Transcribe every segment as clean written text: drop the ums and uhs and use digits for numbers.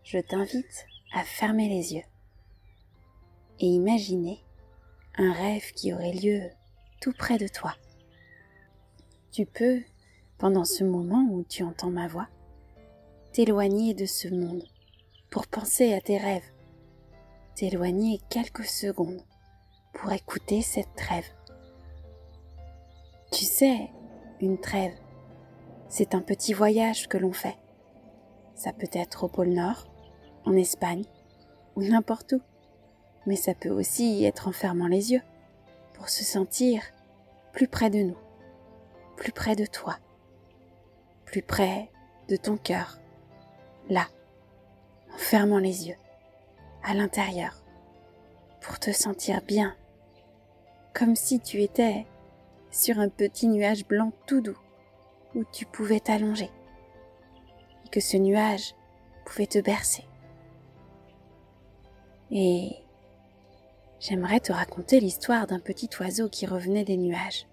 je t'invite à fermer les yeux et imaginer un rêve qui aurait lieu tout près de toi. Tu peux, pendant ce moment où tu entends ma voix, t'éloigner de ce monde pour penser à tes rêves, t'éloigner quelques secondes pour écouter cette trêve. Tu sais, une trêve, c'est un petit voyage que l'on fait. Ça peut être au pôle Nord, en Espagne ou n'importe où. Mais ça peut aussi être en fermant les yeux pour se sentir plus près de nous, plus près de toi, plus près de ton cœur, là, en fermant les yeux, à l'intérieur, pour te sentir bien, comme si tu étais sur un petit nuage blanc tout doux où tu pouvais t'allonger et que ce nuage pouvait te bercer. Et j'aimerais te raconter l'histoire d'un petit oiseau qui revenait des nuages.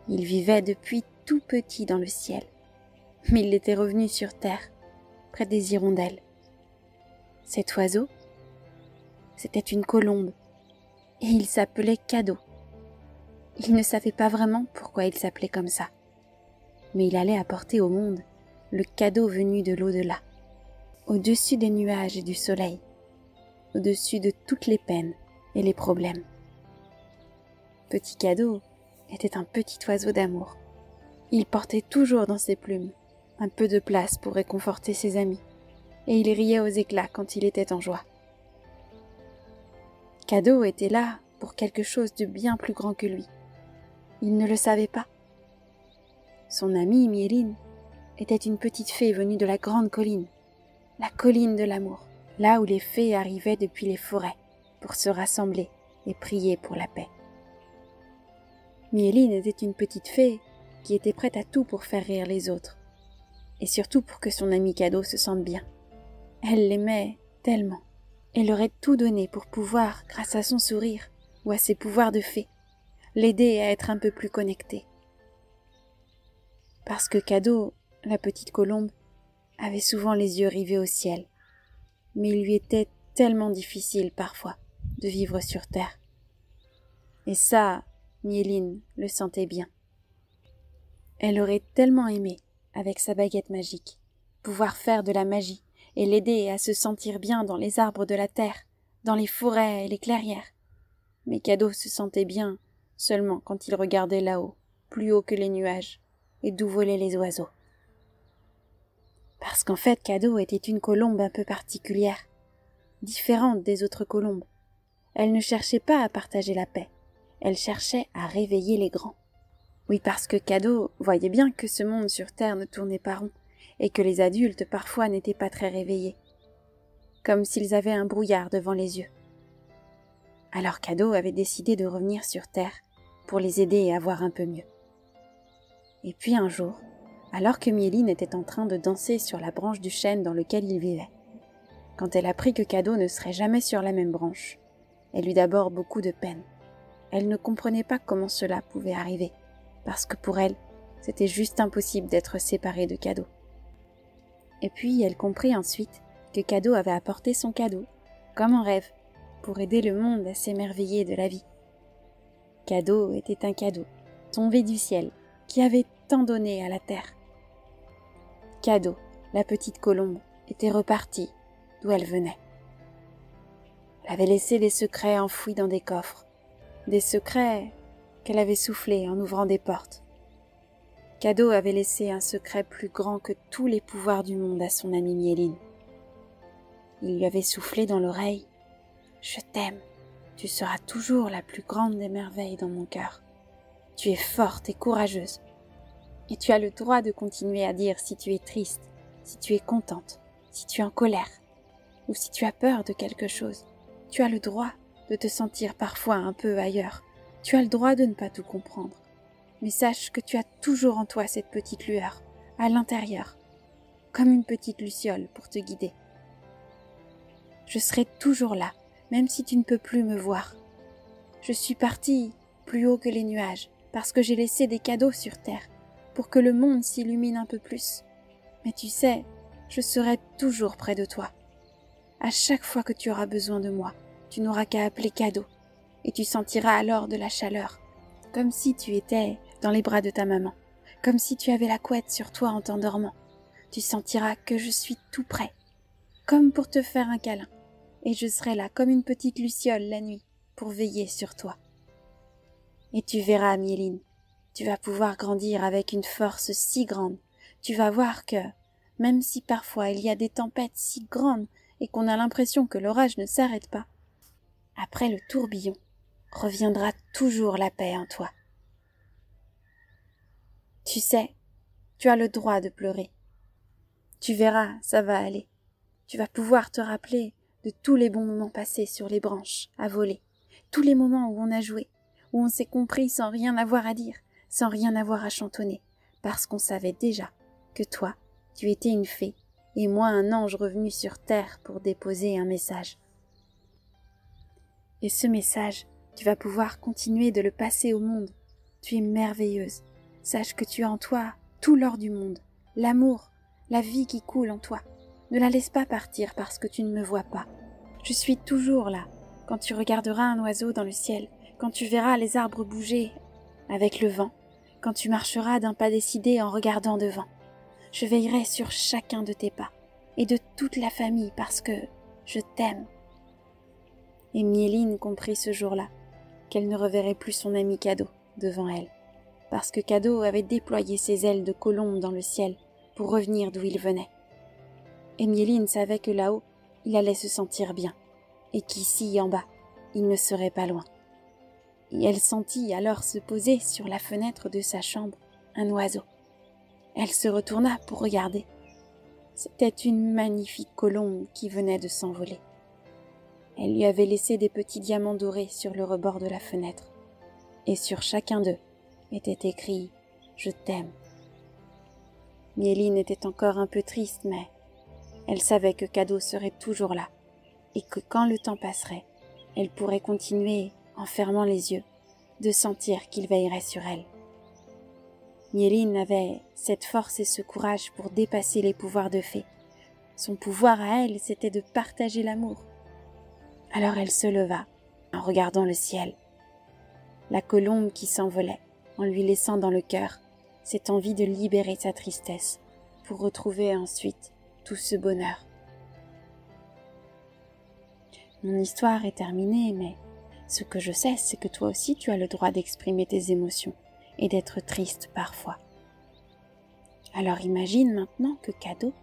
Il vivait depuis tout petit dans le ciel, mais il était revenu sur terre, près des hirondelles. Cet oiseau, c'était une colombe, et il s'appelait Cadeau. Il ne savait pas vraiment pourquoi il s'appelait comme ça, mais il allait apporter au monde le cadeau venu de l'au-delà, au-dessus des nuages et du soleil, au-dessus de toutes les peines et les problèmes. Petit Cadeau était un petit oiseau d'amour. Il portait toujours dans ses plumes un peu de place pour réconforter ses amis, et il riait aux éclats quand il était en joie. Cadeau était là pour quelque chose de bien plus grand que lui. Il ne le savait pas. Son amie Mieline était une petite fée venue de la grande colline, la colline de l'amour, là où les fées arrivaient depuis les forêts pour se rassembler et prier pour la paix. Mieline était une petite fée qui était prête à tout pour faire rire les autres, et surtout pour que son ami Cadeau se sente bien. Elle l'aimait tellement. Elle aurait tout donné pour pouvoir, grâce à son sourire ou à ses pouvoirs de fée, l'aider à être un peu plus connectée. Parce que Cadeau, la petite colombe, avait souvent les yeux rivés au ciel, mais il lui était tellement difficile parfois de vivre sur terre. Et ça, Mieline le sentait bien. Elle aurait tellement aimé, avec sa baguette magique, pouvoir faire de la magie et l'aider à se sentir bien dans les arbres de la terre, dans les forêts et les clairières. Mais Cadeau se sentait bien seulement quand il regardait là-haut, plus haut que les nuages, et d'où volaient les oiseaux. Parce qu'en fait, Cadeau était une colombe un peu particulière, différente des autres colombes. Elle ne cherchait pas à partager la paix, elle cherchait à réveiller les grands. Oui, parce que Cadeau voyait bien que ce monde sur terre ne tournait pas rond, et que les adultes parfois n'étaient pas très réveillés, comme s'ils avaient un brouillard devant les yeux. Alors Cadeau avait décidé de revenir sur terre pour les aider à voir un peu mieux. Et puis un jour, alors que Mieline était en train de danser sur la branche du chêne dans lequel il vivait, quand elle apprit que Cadeau ne serait jamais sur la même branche, elle eut d'abord beaucoup de peine. Elle ne comprenait pas comment cela pouvait arriver, parce que pour elle, c'était juste impossible d'être séparée de Cadeau. Et puis elle comprit ensuite que Cadeau avait apporté son cadeau, comme un rêve, pour aider le monde à s'émerveiller de la vie. Cadeau était un cadeau, tombé du ciel, qui avait tant donné à la terre. Cadeau, la petite colombe, était repartie d'où elle venait. Elle avait laissé des secrets enfouis dans des coffres, des secrets qu'elle avait soufflés en ouvrant des portes. Cadeau avait laissé un secret plus grand que tous les pouvoirs du monde à son amie Mieline. Il lui avait soufflé dans l'oreille « Je t'aime, tu seras toujours la plus grande des merveilles dans mon cœur. Tu es forte et courageuse. Et tu as le droit de continuer à dire si tu es triste, si tu es contente, si tu es en colère, ou si tu as peur de quelque chose. Tu as le droit de te sentir parfois un peu ailleurs. Tu as le droit de ne pas tout comprendre. Mais sache que tu as toujours en toi cette petite lueur, à l'intérieur, comme une petite luciole pour te guider. Je serai toujours là, même si tu ne peux plus me voir. Je suis partie plus haut que les nuages, parce que j'ai laissé des cadeaux sur terre, pour que le monde s'illumine un peu plus. Mais tu sais, je serai toujours près de toi. À chaque fois que tu auras besoin de moi, tu n'auras qu'à appeler Cadeau, et tu sentiras alors de la chaleur, comme si tu étais dans les bras de ta maman, comme si tu avais la couette sur toi en t'endormant. Tu sentiras que je suis tout près, comme pour te faire un câlin, et je serai là comme une petite luciole la nuit pour veiller sur toi. Et tu verras, Miéline, tu vas pouvoir grandir avec une force si grande. Tu vas voir que, même si parfois il y a des tempêtes si grandes et qu'on a l'impression que l'orage ne s'arrête pas, après le tourbillon, reviendra toujours la paix en toi. Tu sais, tu as le droit de pleurer. Tu verras, ça va aller. Tu vas pouvoir te rappeler de tous les bons moments passés sur les branches, à voler, tous les moments où on a joué, où on s'est compris sans rien avoir à dire, sans rien avoir à chantonner, parce qu'on savait déjà que toi, tu étais une fée, et moi un ange revenu sur terre pour déposer un message. Et ce message, tu vas pouvoir continuer de le passer au monde. Tu es merveilleuse. Sache que tu as en toi tout l'or du monde, l'amour, la vie qui coule en toi. Ne la laisse pas partir parce que tu ne me vois pas. Je suis toujours là, quand tu regarderas un oiseau dans le ciel, quand tu verras les arbres bouger avec le vent, quand tu marcheras d'un pas décidé en regardant devant. Je veillerai sur chacun de tes pas et de toute la famille parce que je t'aime. Et Miéline comprit ce jour-là qu'elle ne reverrait plus son ami Cadeau devant elle, parce que Cadeau avait déployé ses ailes de colombe dans le ciel pour revenir d'où il venait. Et Miéline savait que là-haut, il allait se sentir bien, et qu'ici, en bas, il ne serait pas loin. Et elle sentit alors se poser sur la fenêtre de sa chambre un oiseau. Elle se retourna pour regarder. C'était une magnifique colombe qui venait de s'envoler. Elle lui avait laissé des petits diamants dorés sur le rebord de la fenêtre, et sur chacun d'eux était écrit « Je t'aime ». Miéline était encore un peu triste, mais elle savait que Cadeau serait toujours là, et que quand le temps passerait, elle pourrait continuer, en fermant les yeux, de sentir qu'il veillerait sur elle. Miéline avait cette force et ce courage pour dépasser les pouvoirs de fée. Son pouvoir à elle, c'était de partager l'amour. Alors elle se leva, en regardant le ciel. La colombe qui s'envolait, en lui laissant dans le cœur cette envie de libérer sa tristesse, pour retrouver ensuite tout ce bonheur. Mon histoire est terminée, mais ce que je sais, c'est que toi aussi tu as le droit d'exprimer tes émotions et d'être triste parfois. Alors imagine maintenant que Cadeau,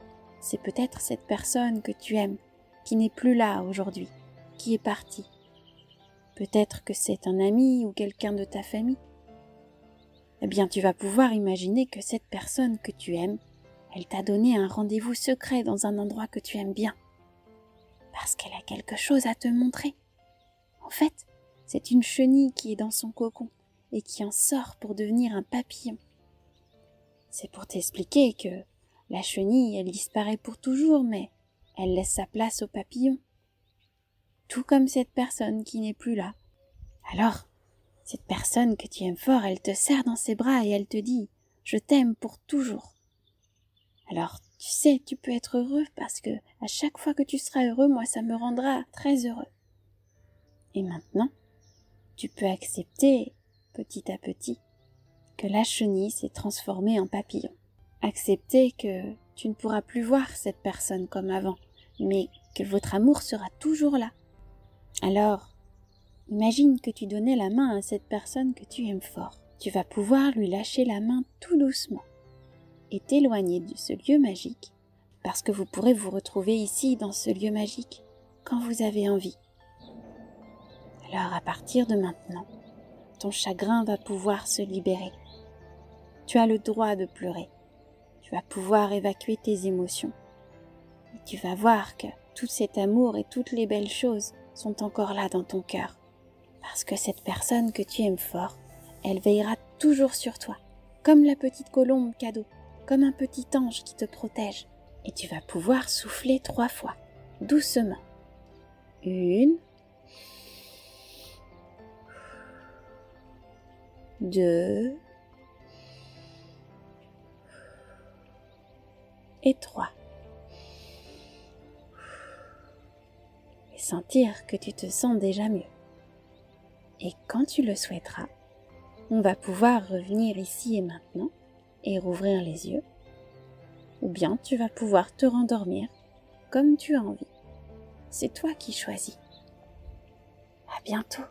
c'est peut-être cette personne que tu aimes, qui n'est plus là aujourd'hui, qui est parti. Peut-être que c'est un ami ou quelqu'un de ta famille. Eh bien, tu vas pouvoir imaginer que cette personne que tu aimes, elle t'a donné un rendez-vous secret dans un endroit que tu aimes bien. Parce qu'elle a quelque chose à te montrer. En fait, c'est une chenille qui est dans son cocon et qui en sort pour devenir un papillon. C'est pour t'expliquer que la chenille, elle disparaît pour toujours, mais elle laisse sa place au papillon. Tout comme cette personne qui n'est plus là. Alors, cette personne que tu aimes fort, elle te serre dans ses bras et elle te dit « Je t'aime pour toujours ». Alors, tu sais, tu peux être heureux parce que à chaque fois que tu seras heureux, moi, ça me rendra très heureux. Et maintenant, tu peux accepter, petit à petit, que la chenille s'est transformée en papillon. Accepter que tu ne pourras plus voir cette personne comme avant, mais que votre amour sera toujours là. Alors, imagine que tu donnais la main à cette personne que tu aimes fort. Tu vas pouvoir lui lâcher la main tout doucement et t'éloigner de ce lieu magique, parce que vous pourrez vous retrouver ici dans ce lieu magique quand vous avez envie. Alors à partir de maintenant, ton chagrin va pouvoir se libérer. Tu as le droit de pleurer. Tu vas pouvoir évacuer tes émotions. Et tu vas voir que tout cet amour et toutes les belles choses sont encore là dans ton cœur. Parce que cette personne que tu aimes fort, elle veillera toujours sur toi, comme la petite colombe Cadeau, comme un petit ange qui te protège. Et tu vas pouvoir souffler 3 fois, doucement. 1, 2 et 3. sentir que tu te sens déjà mieux. Et quand tu le souhaiteras, on va pouvoir revenir ici et maintenant et rouvrir les yeux. Ou bien tu vas pouvoir te rendormir comme tu as envie. C'est toi qui choisis. À bientôt.